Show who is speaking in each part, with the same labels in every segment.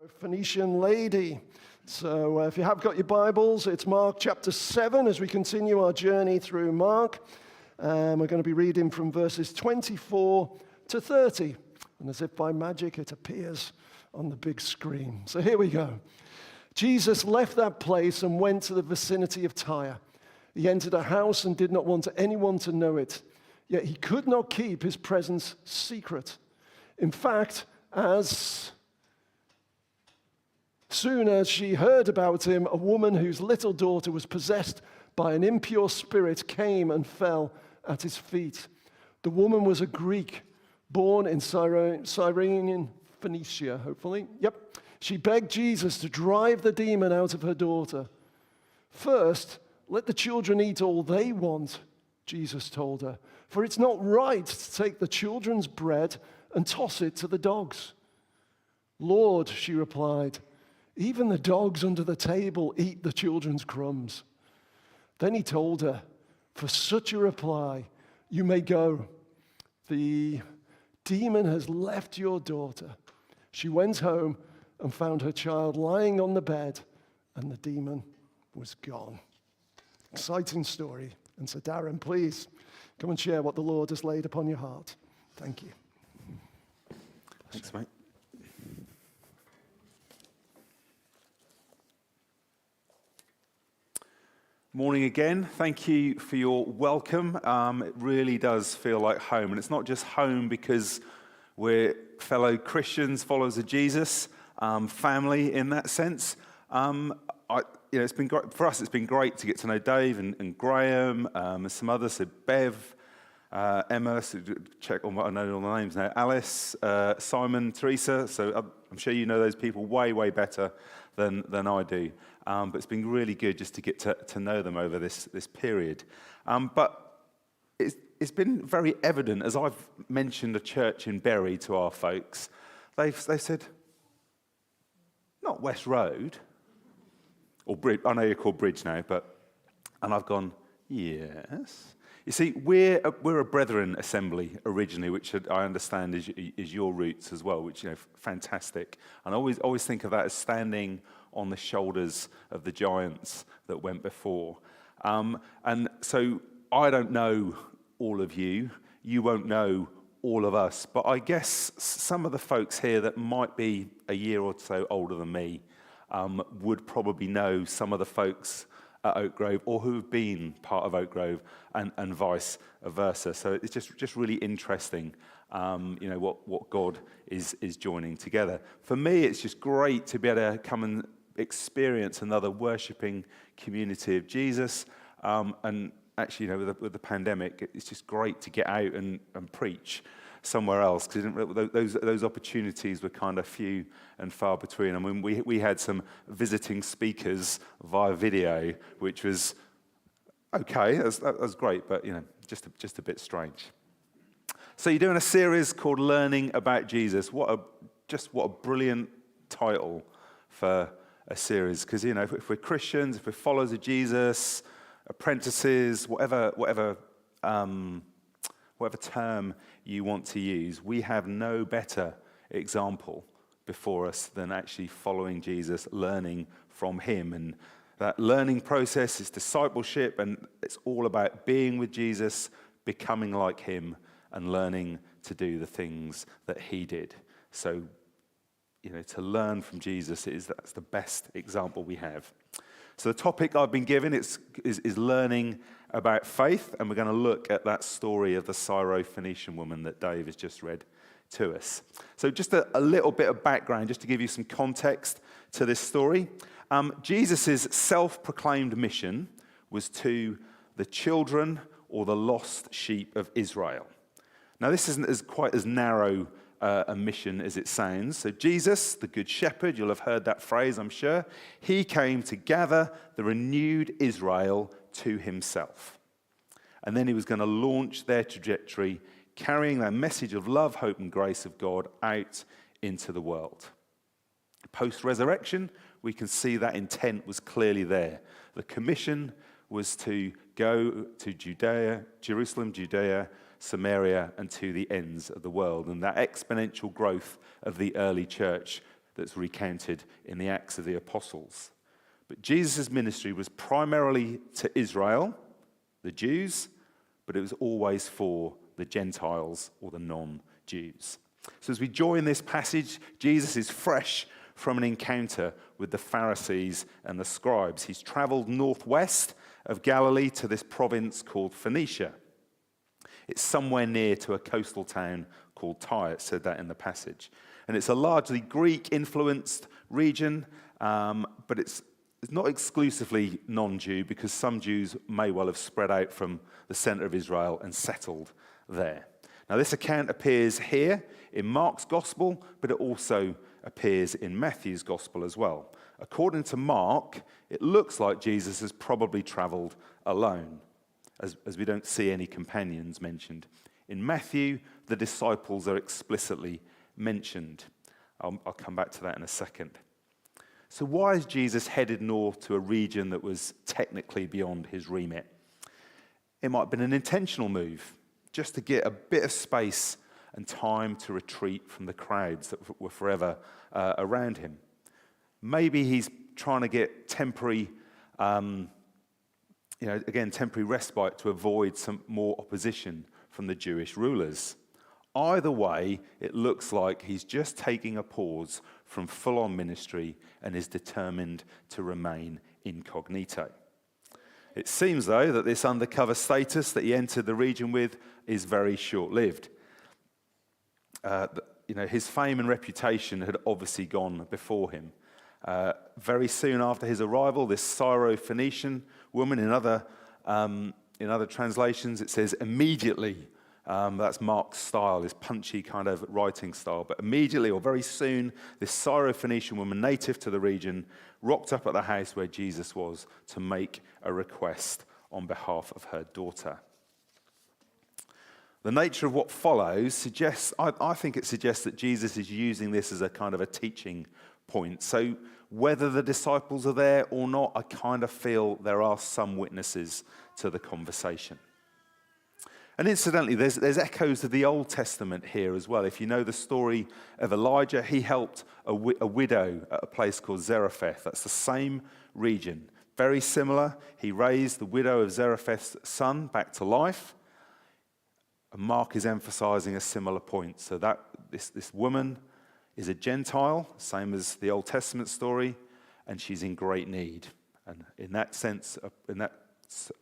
Speaker 1: Phoenician lady. So if you have got your Bibles, it's Mark chapter 7 as we continue our journey through Mark. We're going to be reading from verses 24 to 30. And as if by magic, it appears on the big screen. So here we go. Jesus left that place and went to the vicinity of Tyre. He entered a house and did not want anyone to know it. Yet he could not keep his presence secret. In fact, as soon as she heard about him, a woman whose little daughter was possessed by an impure spirit came and fell at his feet. The woman was a Greek, born in Cyrene, Phoenicia, hopefully. She begged Jesus to drive the demon out of her daughter. First, let the children eat all they want, Jesus told her, for it's not right to take the children's bread and toss it to the dogs. Lord, she replied, even the dogs under the table eat the children's crumbs. Then he told her, for such a reply, you may go. The demon has left your daughter. She went home and found her child lying on the bed, and the demon was gone. Exciting story. And so, Darren, please come and share what the Lord has laid upon your heart. Thank you.
Speaker 2: Thanks, mate. Morning again. Thank you for your welcome. It really does feel like home. And it's not just home because we're fellow Christians, followers of Jesus, family in that sense. It's been great for us. It's been great to get to know Dave and Graham and some others. So Bev, Emma. So check on what I know all the names now. Alice, Simon, Teresa. So I'm sure you know those people way better than I do. But it's been really good just to get to know them over this period. But it's been very evident as I've mentioned a church in Bury to our folks. They said, not West Road, or Bridge. I know you're called Bridge now, and I've gone, yes. You see, we're a Brethren assembly originally, which I understand is your roots as well, which fantastic. And I always think of that as standing on the shoulders of the giants that went before. And so I don't know all of you. You won't know all of us. But I guess some of the folks here that might be a year or so older than me would probably know some of the folks at Oak Grove or who have been part of Oak Grove and vice versa. So it's just really interesting, what God is joining together. For me, it's just great to be able to come and experience another worshipping community of Jesus. And actually, with the pandemic, it's just great to get out and preach somewhere else, because those opportunities were kind of few and far between. I mean, we had some visiting speakers via video, which was okay. That was great, but just a bit strange. So you're doing a series called "Learning About Jesus." What a brilliant title for a series, because if we're Christians, if we're followers of Jesus, apprentices, whatever term you want to use, we have no better example before us than actually following Jesus, learning from him. And that learning process is discipleship, and it's all about being with Jesus, becoming like him, and learning to do the things that he did. So, to learn from Jesus, that's the best example we have. So the topic I've been given is learning about faith, and we're going to look at that story of the Syro-Phoenician woman that Dave has just read to us. So just a little bit of background, just to give you some context to this story. Jesus' self-proclaimed mission was to the children or the lost sheep of Israel. Now this isn't quite as narrow a mission as it sounds. So Jesus, the Good Shepherd, you'll have heard that phrase, I'm sure. He came to gather the renewed Israel to himself. And then he was going to launch their trajectory, carrying that message of love, hope, and grace of God out into the world. Post-resurrection, we can see that intent was clearly there. The commission was to go to Jerusalem, Judea, Samaria, and to the ends of the world. And that exponential growth of the early church, that's recounted in the Acts of the Apostles. But Jesus' ministry was primarily to Israel, the Jews, but it was always for the Gentiles or the non-Jews. So as we join this passage, Jesus is fresh from an encounter with the Pharisees and the scribes. He's traveled northwest of Galilee to this province called Phoenicia. It's somewhere near to a coastal town called Tyre. It said that in the passage. And it's a largely Greek-influenced region, but it's not exclusively non-Jew, because some Jews may well have spread out from the center of Israel and settled there. Now, this account appears here in Mark's Gospel, but it also appears in Matthew's Gospel as well. According to Mark, it looks like Jesus has probably traveled alone, as we don't see any companions mentioned. In Matthew, the disciples are explicitly mentioned. I'll come back to that in a second. So why is Jesus headed north to a region that was technically beyond his remit? It might have been an intentional move, just to get a bit of space and time to retreat from the crowds that were forever around him. Maybe he's trying to get temporary respite to avoid some more opposition from the Jewish rulers. Either way, it looks like he's just taking a pause from full-on ministry and is determined to remain incognito. It seems, though, that this undercover status that he entered the region with is very short-lived. His fame and reputation had obviously gone before him. Very soon after his arrival, this Syro-Phoenician woman, in other translations, it says immediately. That's Mark's style, his punchy kind of writing style. But immediately, or very soon, this Syro-Phoenician woman, native to the region, rocked up at the house where Jesus was to make a request on behalf of her daughter. The nature of what follows suggests, I think it suggests that Jesus is using this as a kind of a teaching point. So whether the disciples are there or not, I kind of feel there are some witnesses to the conversation. And incidentally, there's echoes of the Old Testament here as well. If you know the story of Elijah, he helped a widow at a place called Zarephath. That's the same region. Very similar. He raised the widow of Zarephath's son back to life. And Mark is emphasizing a similar point. So that this woman is a Gentile, same as the Old Testament story, and she's in great need. And in that sense, in that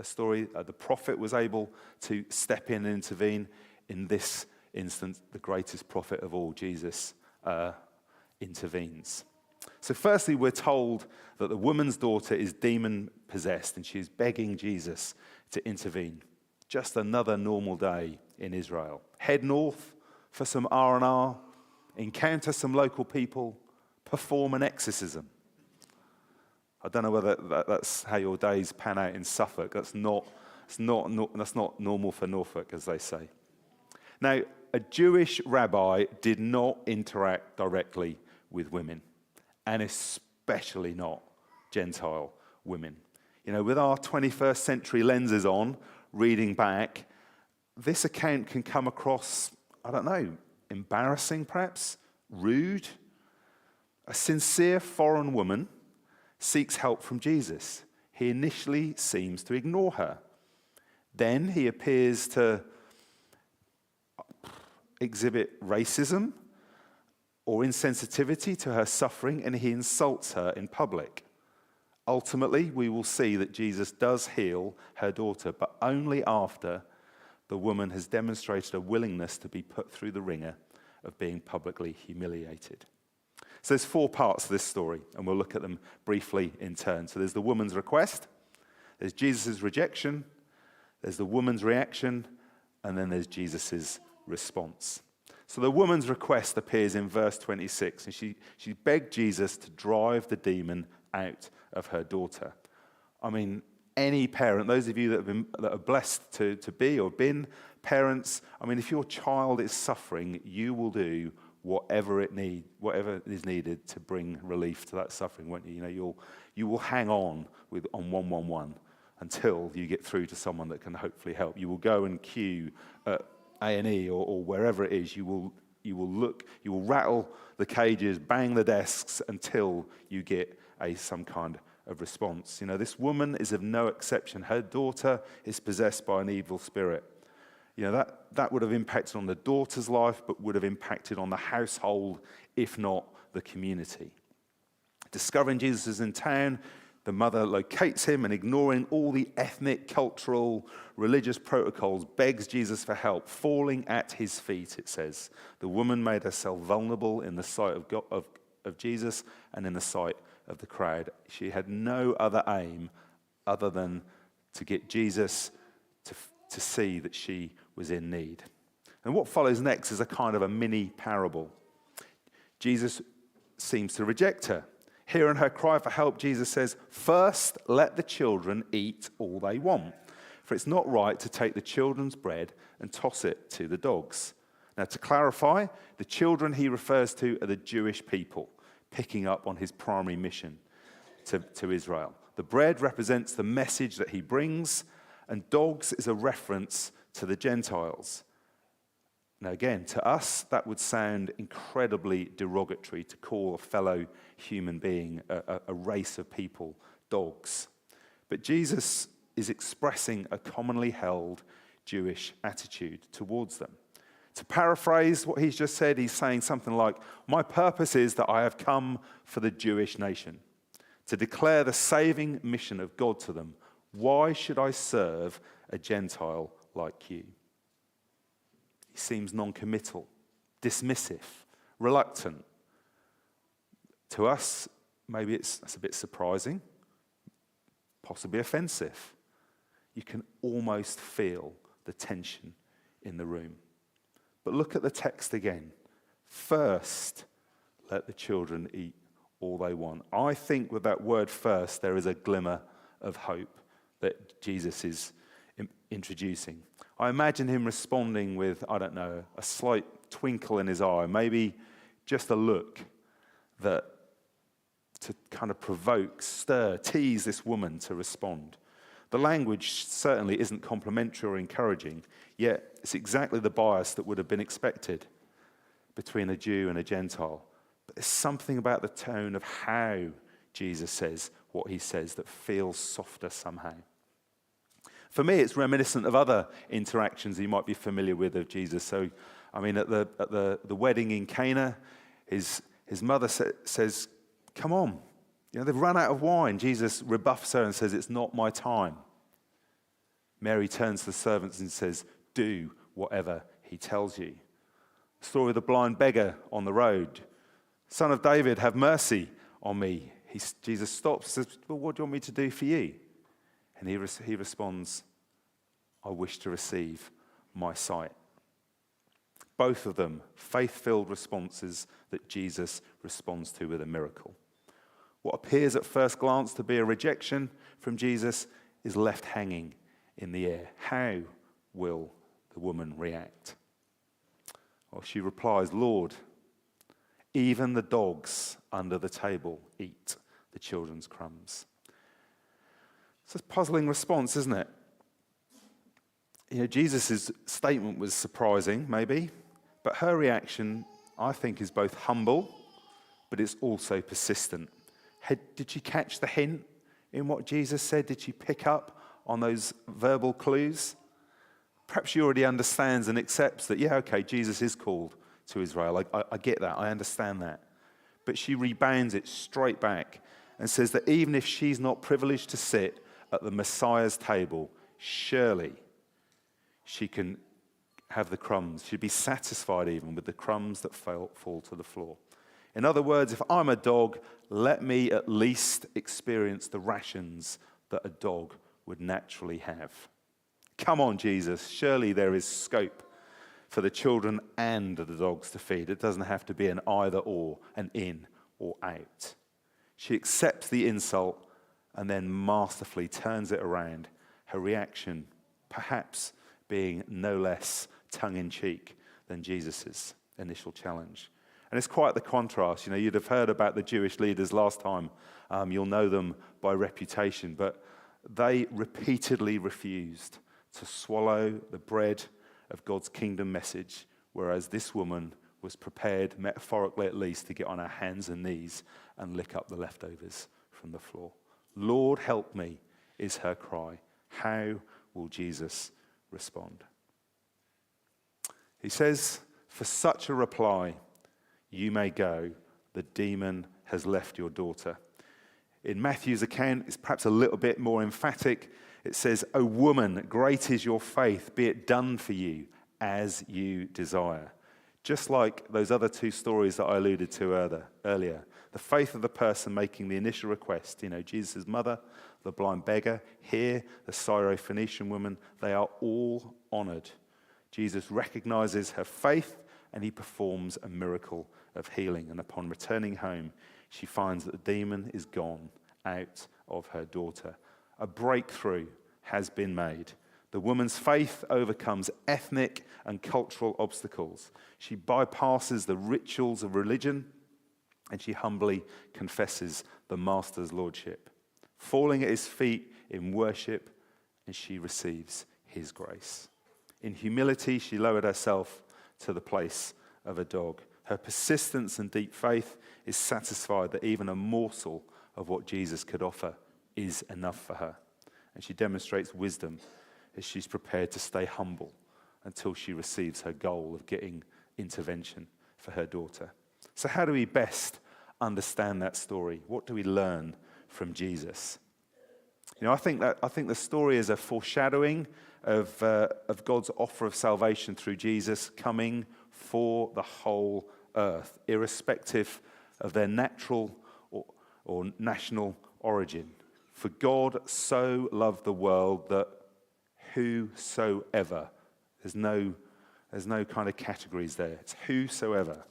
Speaker 2: story, the prophet was able to step in and intervene. In this instance, the greatest prophet of all, Jesus, intervenes. So firstly, we're told that the woman's daughter is demon-possessed, and she's begging Jesus to intervene. Just another normal day in Israel. Head north for some R&R, encounter some local people, perform an exorcism. I don't know whether that's how your days pan out in Suffolk. That's not normal for Norfolk, as they say. Now, a Jewish rabbi did not interact directly with women, and especially not Gentile women. With our 21st century lenses on, reading back, this account can come across, embarrassing perhaps, rude. A sincere foreign woman seeks help from Jesus. He initially seems to ignore her. Then he appears to exhibit racism or insensitivity to her suffering, and he insults her in public. Ultimately, we will see that Jesus does heal her daughter, but only after the woman has demonstrated a willingness to be put through the ringer of being publicly humiliated. So there's 4 parts to this story, and we'll look at them briefly in turn. So there's the woman's request, there's Jesus' rejection, there's the woman's reaction, and then there's Jesus' response. So the woman's request appears in verse 26, and she begged Jesus to drive the demon out of her daughter. I mean, any parent, those of you that are blessed to be or been parents, I mean, if your child is suffering, you will do whatever is needed to bring relief to that suffering, won't you? You will hang on 111 until you get through to someone that can hopefully help. You will go and queue at A&E or wherever it is. You you will rattle the cages, bang the desks until you get some kind of response. You know, this woman is of no exception. Her daughter is possessed by an evil spirit. You know, that would have impacted on the daughter's life, but would have impacted on the household, if not the community. Discovering Jesus is in town, the mother locates him and, ignoring all the ethnic, cultural, religious protocols, begs Jesus for help, falling at his feet, it says. The woman made herself vulnerable in the sight of God, of Jesus and in the sight of the crowd. She had no other aim other than to get Jesus to see that she was in need. And what follows next is a kind of a mini parable. Jesus seems to reject her. Hearing her cry for help, Jesus says, "First, let the children eat all they want, for it's not right to take the children's bread and toss it to the dogs." Now, to clarify, the children he refers to are the Jewish people, picking up on his primary mission to Israel. The bread represents the message that he brings, and dogs is a reference to the Gentiles. Now again, to us, that would sound incredibly derogatory to call a fellow human being, a race of people, dogs. But Jesus is expressing a commonly held Jewish attitude towards them. To paraphrase what he's just said, he's saying something like, "My purpose is that I have come for the Jewish nation, to declare the saving mission of God to them. Why should I serve a Gentile like you?" He seems non-committal, dismissive, reluctant. To us, maybe that's a bit surprising, possibly offensive. You can almost feel the tension in the room. But look at the text again. First, let the children eat all they want. I think with that word first, there is a glimmer of hope that Jesus is introducing. I imagine him responding with, I don't know, a slight twinkle in his eye, maybe just a look that to kind of provoke, stir, tease this woman to respond. The language certainly isn't complimentary or encouraging, yet it's exactly the bias that would have been expected between a Jew and a Gentile. But there's something about the tone of how Jesus says what he says that feels softer somehow. For me, it's reminiscent of other interactions you might be familiar with of Jesus. So, I mean, at the wedding in Cana, his mother says, "Come on, you know, they've run out of wine." Jesus rebuffs her and says, "It's not my time." Mary turns to the servants and says, "Do whatever he tells you." The story of the blind beggar on the road. "Son of David, have mercy on me." Jesus stops and says, "Well, what do you want me to do for you?" And he responds, "I wish to receive my sight." Both of them, faith-filled responses that Jesus responds to with a miracle. What appears at first glance to be a rejection from Jesus is left hanging in the air. How will the woman react? Well, she replies, "Lord, even the dogs under the table eat the children's crumbs." It's a puzzling response, isn't it? You know, Jesus' statement was surprising, maybe, but her reaction, I think, is both humble, but it's also persistent. Did she catch the hint in what Jesus said? Did she pick up on those verbal clues? Perhaps she already understands and accepts that, yeah, okay, Jesus is called to Israel. I get that. I understand that. But she rebounds it straight back and says that even if she's not privileged to sit at the Messiah's table, surely she can have the crumbs. She'd be satisfied even with the crumbs that fall to the floor. In other words, if I'm a dog, let me at least experience the rations that a dog would naturally have. Come on, Jesus, surely there is scope for the children and the dogs to feed. It doesn't have to be an either or, an in or out. She accepts the insult and then masterfully turns it around, her reaction perhaps being no less tongue-in-cheek than Jesus' initial challenge. And it's quite the contrast. You know, you'd have heard about the Jewish leaders last time. You'll know them by reputation, but they repeatedly refused to swallow the bread of God's kingdom message, whereas this woman was prepared, metaphorically at least, to get on her hands and knees and lick up the leftovers from the floor. Lord, help me, is her cry. How will Jesus respond? He says, for such a reply, you may go. The demon has left your daughter. In Matthew's account, it's perhaps a little bit more emphatic. It says, O woman, great is your faith. Be it done for you as you desire. Just like those other two stories that I alluded to earlier. The faith of the person making the initial request, Jesus' mother, the blind beggar, here, the Syrophoenician woman, they are all honored. Jesus recognizes her faith and he performs a miracle of healing. And upon returning home, she finds that the demon is gone out of her daughter. A breakthrough has been made. The woman's faith overcomes ethnic and cultural obstacles. She bypasses the rituals of religion and she humbly confesses the Master's lordship. Falling at his feet in worship, and she receives his grace. In humility, she lowered herself to the place of a dog. Her persistence and deep faith is satisfied that even a morsel of what Jesus could offer is enough for her. And she demonstrates wisdom as she's prepared to stay humble until she receives her goal of getting intervention for her daughter. So how do we best understand that story? What do we learn from Jesus? I think the story is a foreshadowing of God's offer of salvation through Jesus coming for the whole earth, irrespective of their natural or national origin. For God so loved the world that whosoever, there's no kind of categories there. It's whosoever.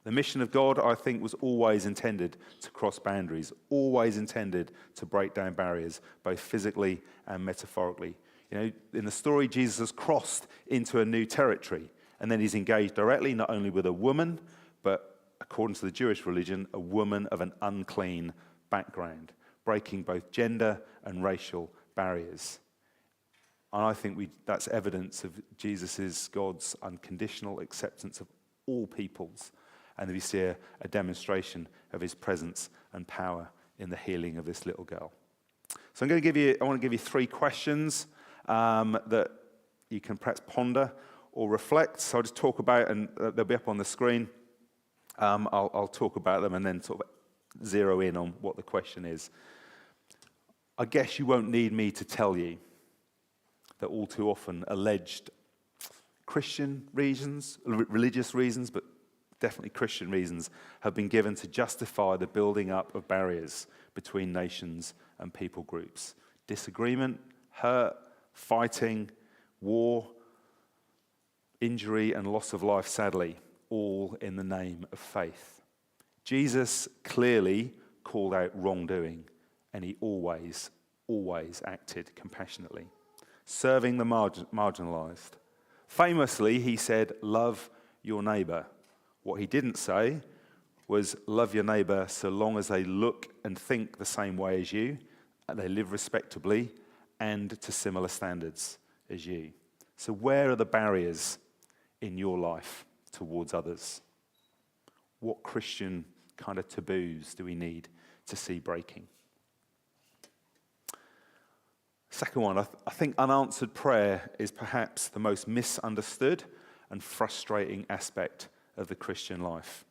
Speaker 2: The mission of God, I think, was always intended to cross boundaries, always intended to break down barriers, both physically and metaphorically. In the story, Jesus has crossed into a new territory, and then he's engaged directly not only with a woman, but according to the Jewish religion, a woman of an unclean background, breaking both gender and racial barriers. And I think that's evidence of God's unconditional acceptance of all peoples. And we see a demonstration of his presence and power in the healing of this little girl. So I want to give you 3 questions that you can perhaps ponder or reflect. So I'll just talk about, and they'll be up on the screen. I'll talk about them and then sort of zero in on what the question is. I guess you won't need me to tell you that all too often alleged Christian reasons, religious reasons, but definitely Christian reasons, have been given to justify the building up of barriers between nations and people groups. Disagreement, hurt, fighting, war, injury and loss of life, sadly, all in the name of faith. Jesus clearly called out wrongdoing, and he always acted compassionately, serving the marginalized. Famously, he said, love your neighbor. What he didn't say was love your neighbor so long as they look and think the same way as you, and they live respectably and to similar standards as you. So where are the barriers in your life towards others? What Christian kind of taboos do we need to see breaking? Second one, I think unanswered prayer is perhaps the most misunderstood and frustrating aspect of the Christian life.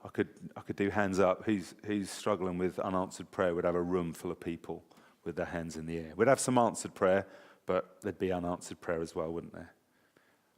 Speaker 2: I could do hands up. Who's struggling with unanswered prayer would have a room full of people with their hands in the air. We'd have some answered prayer, but there'd be unanswered prayer as well, wouldn't there?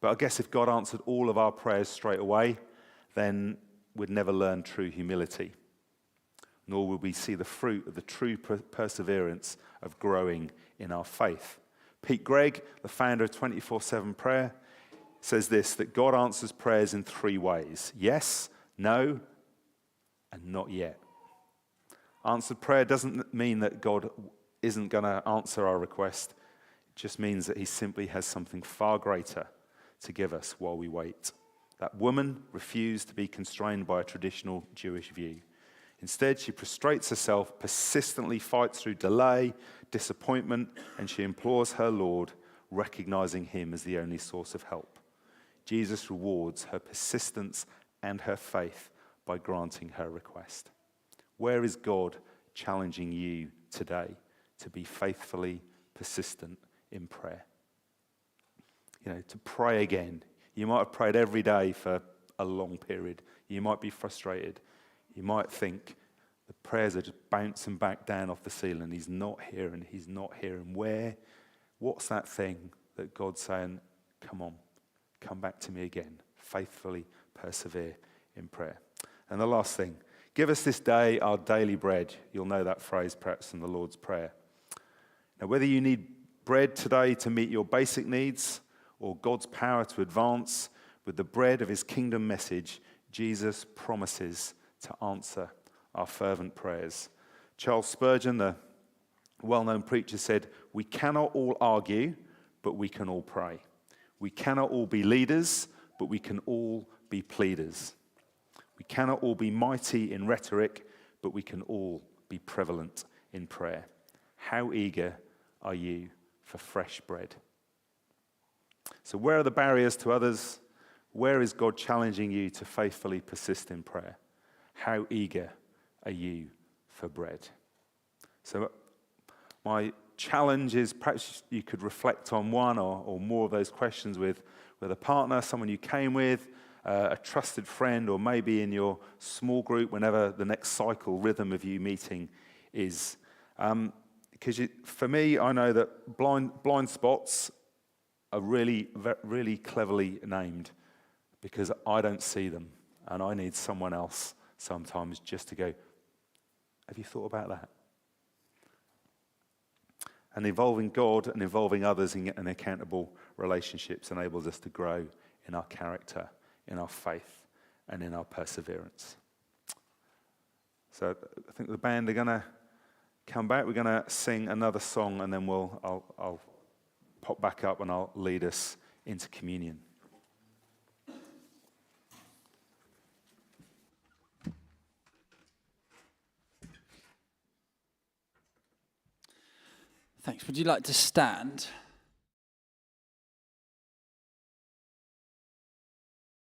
Speaker 2: But I guess if God answered all of our prayers straight away, then we'd never learn true humility, nor will we see the fruit of the true perseverance of growing in our faith. Pete Greig, the founder of 24/7 Prayer, says this, that God answers prayers in 3 ways. Yes, no, and not yet. Answered prayer doesn't mean that God isn't going to answer our request. It just means that he simply has something far greater to give us while we wait. That woman refused to be constrained by a traditional Jewish view. Instead, she prostrates herself, persistently fights through delay, disappointment, and she implores her Lord, recognizing him as the only source of help. Jesus rewards her persistence and her faith by granting her request. Where is God challenging you today to be faithfully persistent in prayer? To pray again. You might have prayed every day for a long period. You might be frustrated. You might think the prayers are just bouncing back down off the ceiling. He's not hearing. He's not hearing. What's that thing that God's saying, come on, come back to me again. Faithfully persevere in prayer. And the last thing, give us this day our daily bread. You'll know that phrase perhaps in the Lord's Prayer. Now, whether you need bread today to meet your basic needs or God's power to advance with the bread of his kingdom message, Jesus promises to answer our fervent prayers. Charles Spurgeon, the well-known preacher, said, "We cannot all argue, but we can all pray. We cannot all be leaders, but we can all be pleaders. We cannot all be mighty in rhetoric, but we can all be prevalent in prayer." How eager are you for fresh bread? So where are the barriers to others? Where is God challenging you to faithfully persist in prayer? How eager are you for bread? So my challenge is perhaps you could reflect on one or more of those questions with a partner, someone you came with, a trusted friend, or maybe in your small group whenever the next cycle rhythm of you meeting is. Because for me, I know that blind spots are really, really cleverly named because I don't see them and I need someone else sometimes just to go, have you thought about that? And involving God and involving others in accountable relationships enables us to grow in our character, in our faith, and in our perseverance. So I think the band are going to come back. We're going to sing another song, and then I'll pop back up and I'll lead us into communion.
Speaker 3: Thanks. Would you like to stand?